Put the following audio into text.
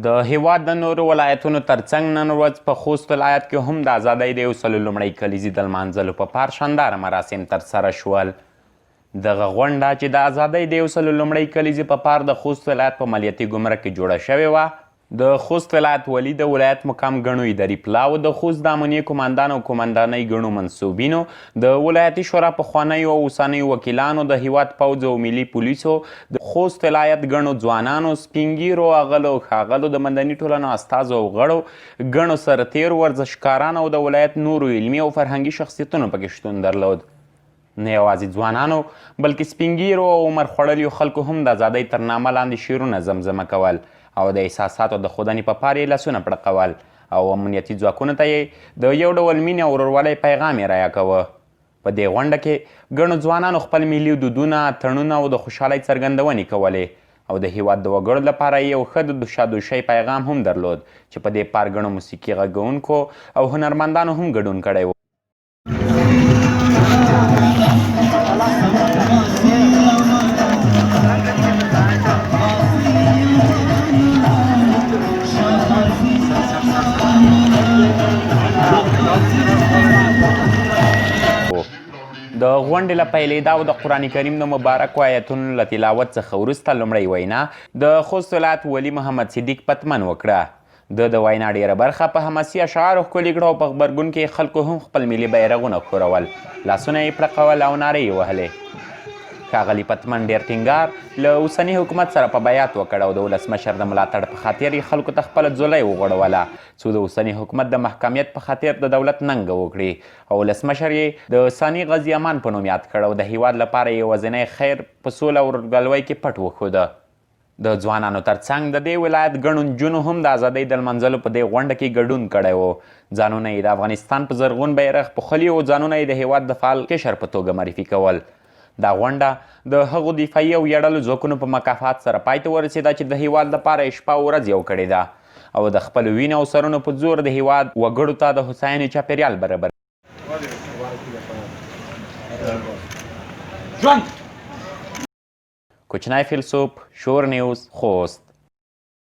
د هیواد د نورو ولایتونو ترڅنګ نن ورځ په خوست ولایت کې هم د ازادۍ د 101 کلیزې د لمانځلو په پار شانداره مراسم ترسره شول. دغه غونډه چې د ازادۍ د 101 کلیزې په پار د خوست ولایت په مالیاتي ګمرک کې جوړه شوې وه. د خوست ولایت والي د ولایت مقام ګڼو اداري پلاو د خوست د امنیې قمندان او قمندانۍ ګڼو منصوبینو د ولایتي شورا پخوانیو او اوسنیو وکیلانو د هیواد پوځ او ملي پولیسو د خوست ولایت ګڼو ځوانانو سپین ږیرو اغلو ښاغلو د مدني ټولنو استازو او غړو ګڼو سرتیرو ورزشکارانو او د ولایت نورو علمي او فرهنګي شخصیتونو پکې شتون درلود. نه یوازې ځوانانو بلکې سپین ږیرو او عمر خوړلیو خلکو هم د ازادۍ تر نامه لاندې شعرونه زمزمه کول او د احساساتو د ښودنې په پار یې لاسونه پړقول او امنیتي ځواکونو ته یې د یو ډول مینې او ورورولۍ پیغام یې رایه کاوه. په دې غونډه کې ګڼو ځوانانو خپل ملي دودونه، تړونونه او د خوشحالۍ څرګندونې کولې او د هیواد د وګړو لپاره یو ښه د شادوشۍ پیغام هم درلود چې په دې پار ګڼو موسیقي غږونکو او هنرمندانو هم ګډون کړی و. د غونډې له پیلېدا او د قرآن کریم د مبارکو آیتونو له تلاوت څخه وروسته لومړۍ وینا د خوست ولایت والي محمد صدیق پتمن وکړه. د وینا ډیره برخه په حماسي اشعارو ښکلې کړه او په غبرګون کې خلکو هم خپل ملي بیرغونه ښورول، لاسونه یې پړقول او نارې یې وهلې. ښاغلي پتمن ډیر ټینګار له اوسني حکومت سره په بیعت وکړ او د ولسمشر د ملاتړ په خاطر یې خلکو ته خپله ځولۍ وغوړوله څو د اوسني حکومت د محکمیت په خاطر د دولت ننګه وکړي او ولسمشر یې د ثاني غازي امان په نوم یاد کړ او د هیواد لپاره یې یوازینی خیر په سوله او ورورګلوۍ کې پټ وښوده. د ځوانانو ترڅنګ د دې ولایت ګڼو نجونو هم د ازادۍ د لمانځلو په دې غونډه کې ګډون کړی و. ځانونه یې د افغانستان په زرغون بیرغ پوښلي او ځانونه یې د هیواد د فعال قشر په توګه معرفي کول. دا غونډه د هغو دفاعي او ویاړلو ځواکونو په مکافات سره پای ته ورسېده چې د هیواد لپاره یې شپه او ورځ یو کړې ده او د خپلو وینې او سرونو په زور د هیواد وګړو ته د هوساینې چاپېریال برابر. کوچنی فیلسوف، شور نیوز، خوست.